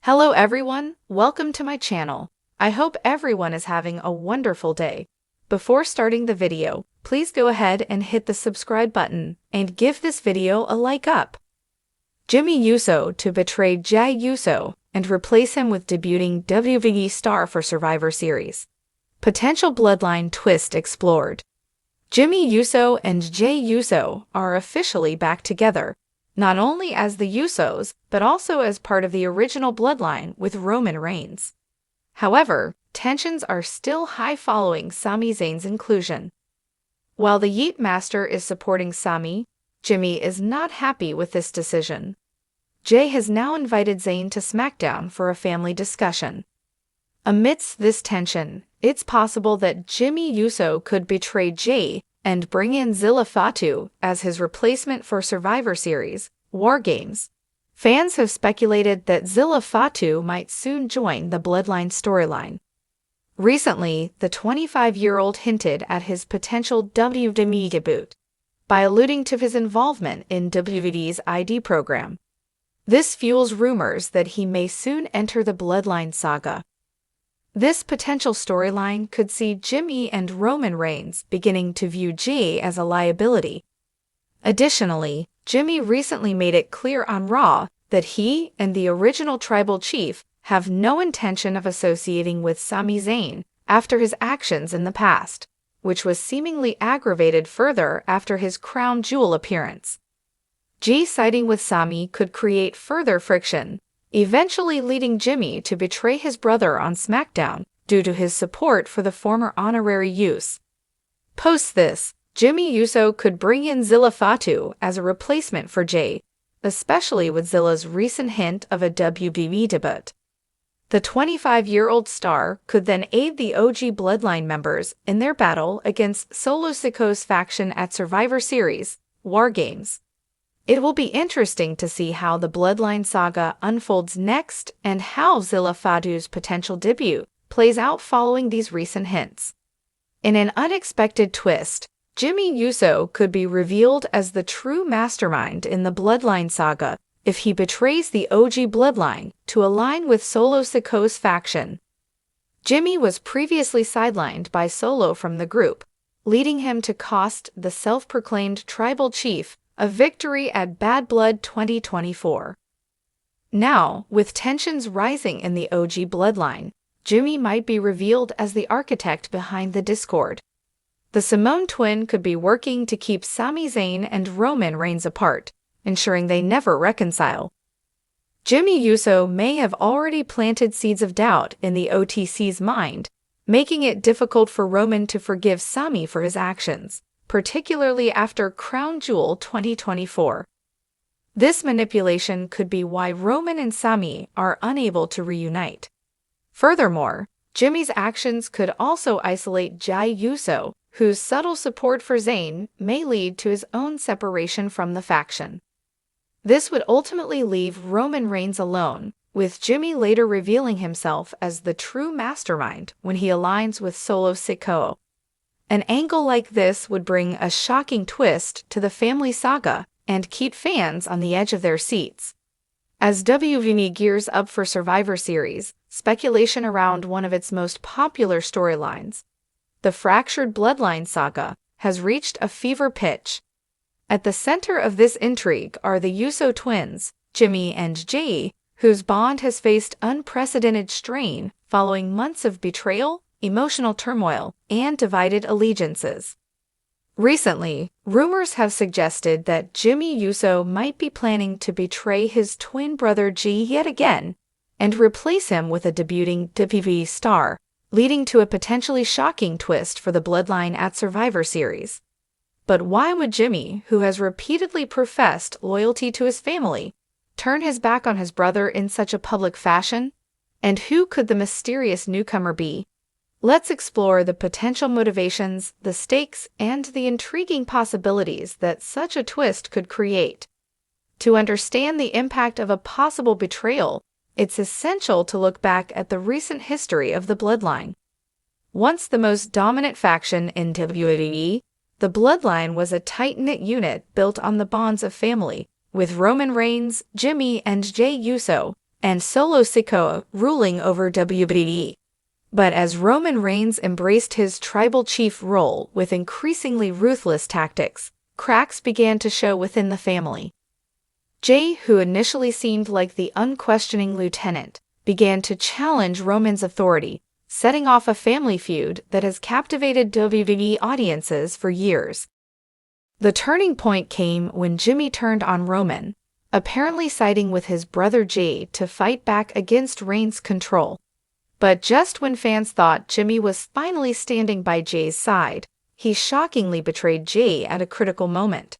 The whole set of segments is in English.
Hello everyone, welcome to my channel. I hope everyone is having a wonderful day. Before starting the video, please go ahead and hit the subscribe button and give this video a like up. Jey Uso to betray Jey Uso and replace him with debuting WWE star for Survivor Series. Potential bloodline twist explored. Jey Uso and Jey Uso are officially back together, not only as the Usos, but also as part of the original bloodline with Roman Reigns. However, tensions are still high following Sami Zayn's inclusion. While the Yeet Master is supporting Sami, Jey is not happy with this decision. Jey has now invited Zayn to SmackDown for a family discussion. Amidst this tension, it's possible that Jey Uso could betray Jey and bring in Zilla Fatu as his replacement for Survivor Series War Games. Fans have speculated that Zilla Fatu might soon join the Bloodline storyline. Recently, the 25-year-old hinted at his potential WWE debut by alluding to his involvement in WWE's ID program. This fuels rumors that he may soon enter the Bloodline saga. This potential storyline could see Jey and Roman Reigns beginning to view Jey as a liability. Additionally, Jey recently made it clear on Raw that he and the original tribal chief have no intention of associating with Sami Zayn after his actions in the past, which was seemingly aggravated further after his crown jewel appearance. Jey siding with Sami could create further friction, eventually leading Jey to betray his brother on SmackDown due to his support for the former honorary use. Post this, Jey Uso could bring in Zilla Fatu as a replacement for Jey, especially with Zilla's recent hint of a WWE debut. The 25-year-old star could then aid the OG Bloodline members in their battle against Solo Sikoa's faction at Survivor Series War Games. It will be interesting to see how the Bloodline saga unfolds next and how Zilla Fatu's potential debut plays out following these recent hints. In an unexpected twist, Jey Uso could be revealed as the true mastermind in the Bloodline saga if he betrays the OG Bloodline to align with Solo Sikoa's faction. Jey was previously sidelined by Solo from the group, leading him to cost the self-proclaimed tribal chief a victory at Bad Blood 2024. Now, with tensions rising in the OG Bloodline, Jey might be revealed as the architect behind the discord. The Simone twin could be working to keep Sami Zayn and Roman Reigns apart, ensuring they never reconcile. Jey Uso may have already planted seeds of doubt in the OTC's mind, making it difficult for Roman to forgive Sami for his actions, particularly after Crown Jewel 2024. This manipulation could be why Roman and Sami are unable to reunite. Furthermore, Jey's actions could also isolate Jey Uso, whose subtle support for Zayn may lead to his own separation from the faction. This would ultimately leave Roman Reigns alone, with Jey later revealing himself as the true mastermind when he aligns with Solo Sikoa. An angle like this would bring a shocking twist to the family saga and keep fans on the edge of their seats. As WWE gears up for Survivor Series, speculation around one of its most popular storylines, the fractured Bloodline saga, has reached a fever pitch. At the center of this intrigue are the Uso twins, Jey and Jey, whose bond has faced unprecedented strain following months of betrayal, emotional turmoil, and divided allegiances. Recently, rumors have suggested that Jey Uso might be planning to betray his twin brother Jey yet again and replace him with a debuting WWE star, leading to a potentially shocking twist for the Bloodline at Survivor Series. But why would Jey, who has repeatedly professed loyalty to his family, turn his back on his brother in such a public fashion? And who could the mysterious newcomer be? Let's explore the potential motivations, the stakes, and the intriguing possibilities that such a twist could create. To understand the impact of a possible betrayal, it's essential to look back at the recent history of the Bloodline. Once the most dominant faction in WWE, the Bloodline was a tight-knit unit built on the bonds of family, with Roman Reigns, Jey, and Jey Uso and Solo Sikoa ruling over WWE. But as Roman Reigns embraced his tribal chief role with increasingly ruthless tactics, cracks began to show within the family. Jey, who initially seemed like the unquestioning lieutenant, began to challenge Roman's authority, setting off a family feud that has captivated WWE audiences for years. The turning point came when Jimmy turned on Roman, apparently siding with his brother Jey to fight back against Reigns' control. But just when fans thought Jimmy was finally standing by Jey's side, he shockingly betrayed Jey at a critical moment.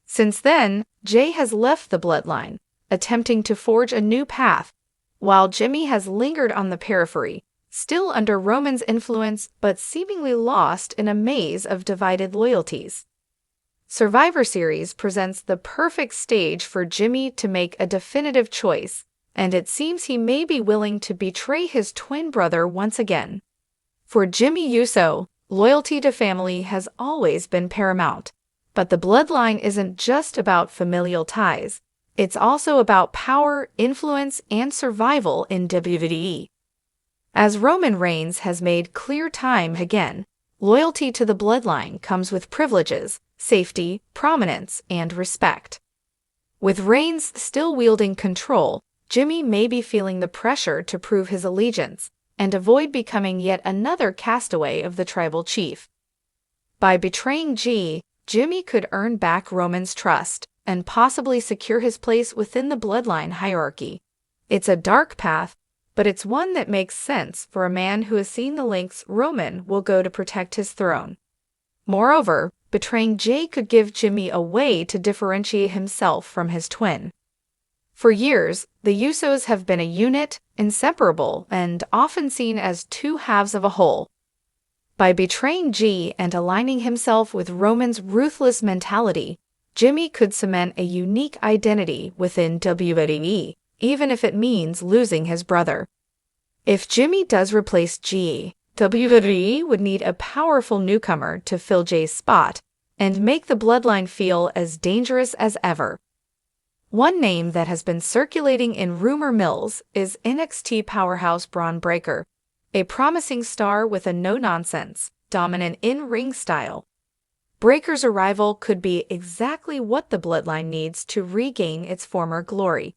Since then, Jey has left the bloodline, attempting to forge a new path, while Jimmy has lingered on the periphery, still under Roman's influence but seemingly lost in a maze of divided loyalties. Survivor Series presents the perfect stage for Jimmy to make a definitive choice, and it seems he may be willing to betray his twin brother once again. For Jimmy Uso, loyalty to family has always been paramount, but the bloodline isn't just about familial ties. It's also about power, influence, and survival in WWE. As Roman Reigns has made clear time again, loyalty to the bloodline comes with privileges, safety, prominence, and respect. With Reigns still wielding control, Jimmy may be feeling the pressure to prove his allegiance and avoid becoming yet another castaway of the tribal chief. By betraying Jey, Jimmy could earn back Roman's trust and possibly secure his place within the bloodline hierarchy. It's a dark path, but it's one that makes sense for a man who has seen the lengths Roman will go to protect his throne. Moreover, betraying Jey could give Jimmy a way to differentiate himself from his twin. For years, the Usos have been a unit, inseparable, and often seen as two halves of a whole. By betraying Jey and aligning himself with Roman's ruthless mentality, Jimmy could cement a unique identity within WWE, even if it means losing his brother. If Jimmy does replace Jey, WWE would need a powerful newcomer to fill Jey's spot and make the bloodline feel as dangerous as ever. One name that has been circulating in rumor mills is NXT powerhouse Bron Breakker, a promising star with a no-nonsense, dominant in-ring style. Breakker's arrival could be exactly what the bloodline needs to regain its former glory.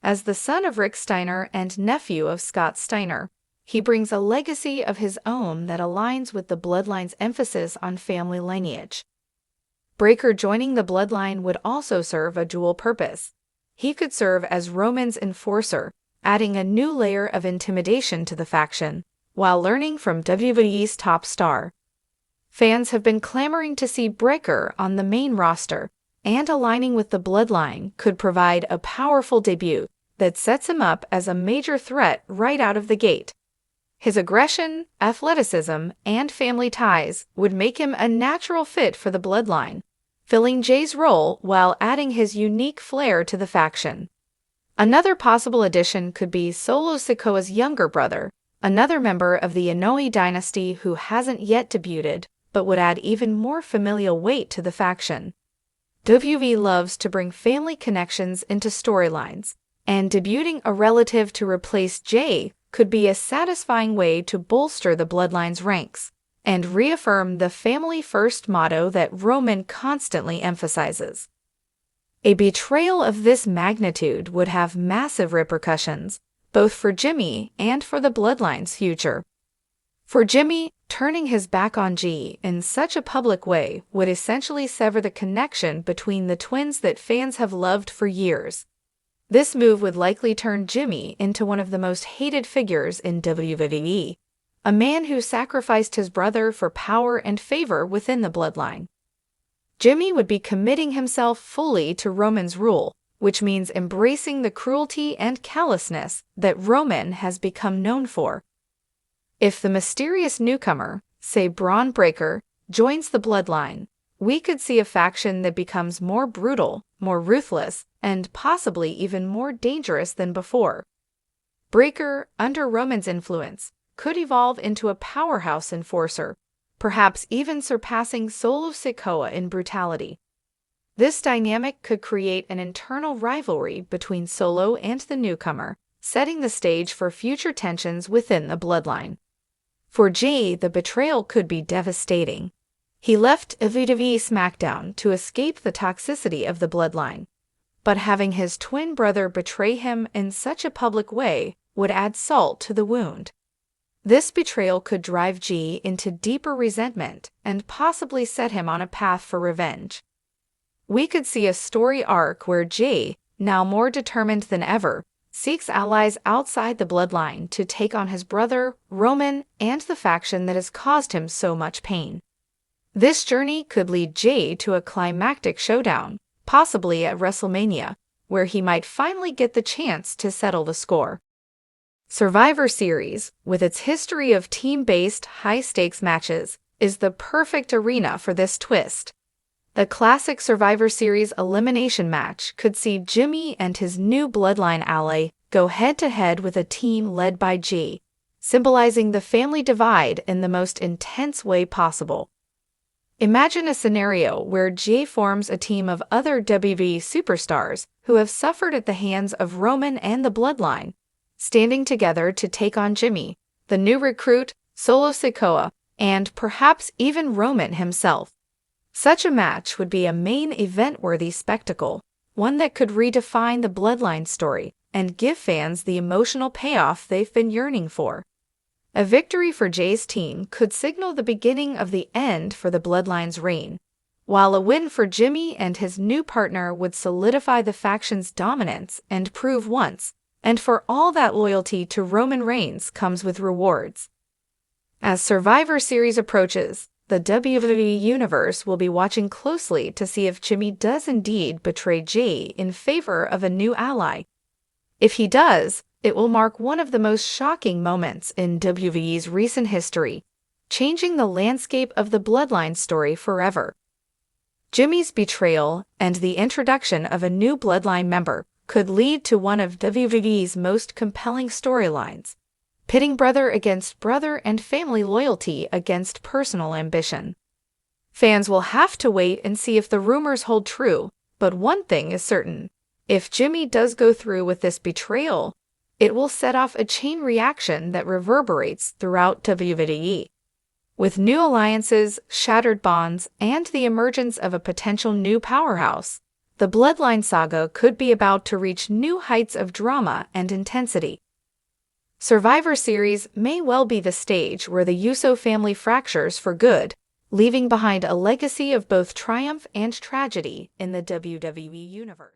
As the son of Rick Steiner and nephew of Scott Steiner, he brings a legacy of his own that aligns with the bloodline's emphasis on family lineage. Breakker joining the bloodline would also serve a dual purpose. He could serve as Roman's enforcer, adding a new layer of intimidation to the faction, while learning from WWE's top star. Fans have been clamoring to see Breakker on the main roster, and aligning with the bloodline could provide a powerful debut that sets him up as a major threat right out of the gate. His aggression, athleticism, and family ties would make him a natural fit for the bloodline, filling Jey's role while adding his unique flair to the faction. Another possible addition could be Solo Sikoa's younger brother, another member of the Inoue dynasty who hasn't yet debuted, but would add even more familial weight to the faction. WWE loves to bring family connections into storylines, and debuting a relative to replace Jey could be a satisfying way to bolster the bloodline's ranks and reaffirm the family-first motto that Roman constantly emphasizes. A betrayal of this magnitude would have massive repercussions, both for Jimmy and for the bloodline's future. For Jimmy, turning his back on Jey in such a public way would essentially sever the connection between the twins that fans have loved for years. This move would likely turn Jimmy into one of the most hated figures in WWE, a man who sacrificed his brother for power and favor within the bloodline. Jimmy would be committing himself fully to Roman's rule, which means embracing the cruelty and callousness that Roman has become known for. If the mysterious newcomer, say Bron Breakker, joins the bloodline, we could see a faction that becomes more brutal, more ruthless, and possibly even more dangerous than before. Breakker, under Roman's influence, could evolve into a powerhouse enforcer, perhaps even surpassing Solo Sikoa in brutality. This dynamic could create an internal rivalry between Solo and the newcomer, setting the stage for future tensions within the bloodline. For Jey, the betrayal could be devastating. He left WWE SmackDown to escape the toxicity of the bloodline, but having his twin brother betray him in such a public way would add salt to the wound. This betrayal could drive Jey into deeper resentment and possibly set him on a path for revenge. We could see a story arc where Jey, now more determined than ever, seeks allies outside the bloodline to take on his brother, Roman, and the faction that has caused him so much pain. This journey could lead Jey to a climactic showdown, possibly at WrestleMania, where he might finally get the chance to settle the score. Survivor Series, with its history of team-based, high-stakes matches, is the perfect arena for this twist. The classic Survivor Series elimination match could see Jimmy and his new bloodline ally go head-to-head with a team led by Jey, symbolizing the family divide in the most intense way possible. Imagine a scenario where Jey forms a team of other WWE superstars who have suffered at the hands of Roman and the bloodline, standing together to take on Jimmy, the new recruit, Solo Sikoa, and perhaps even Roman himself. Such a match would be a main event-worthy spectacle, one that could redefine the bloodline story and give fans the emotional payoff they've been yearning for. A victory for Jey's team could signal the beginning of the end for the bloodline's reign, while a win for Jimmy and his new partner would solidify the faction's dominance and prove once and for all that loyalty to Roman Reigns comes with rewards. As Survivor Series approaches, the WWE Universe will be watching closely to see if Jimmy does indeed betray Jey in favor of a new ally. If he does, it will mark one of the most shocking moments in WWE's recent history, changing the landscape of the bloodline story forever. Jimmy's betrayal and the introduction of a new bloodline member could lead to one of WWE's most compelling storylines, pitting brother against brother and family loyalty against personal ambition. Fans will have to wait and see if the rumors hold true, but one thing is certain. If Jimmy does go through with this betrayal, it will set off a chain reaction that reverberates throughout WWE. With new alliances, shattered bonds, and the emergence of a potential new powerhouse, the Bloodline saga could be about to reach new heights of drama and intensity. Survivor Series may well be the stage where the Uso family fractures for good, leaving behind a legacy of both triumph and tragedy in the WWE Universe.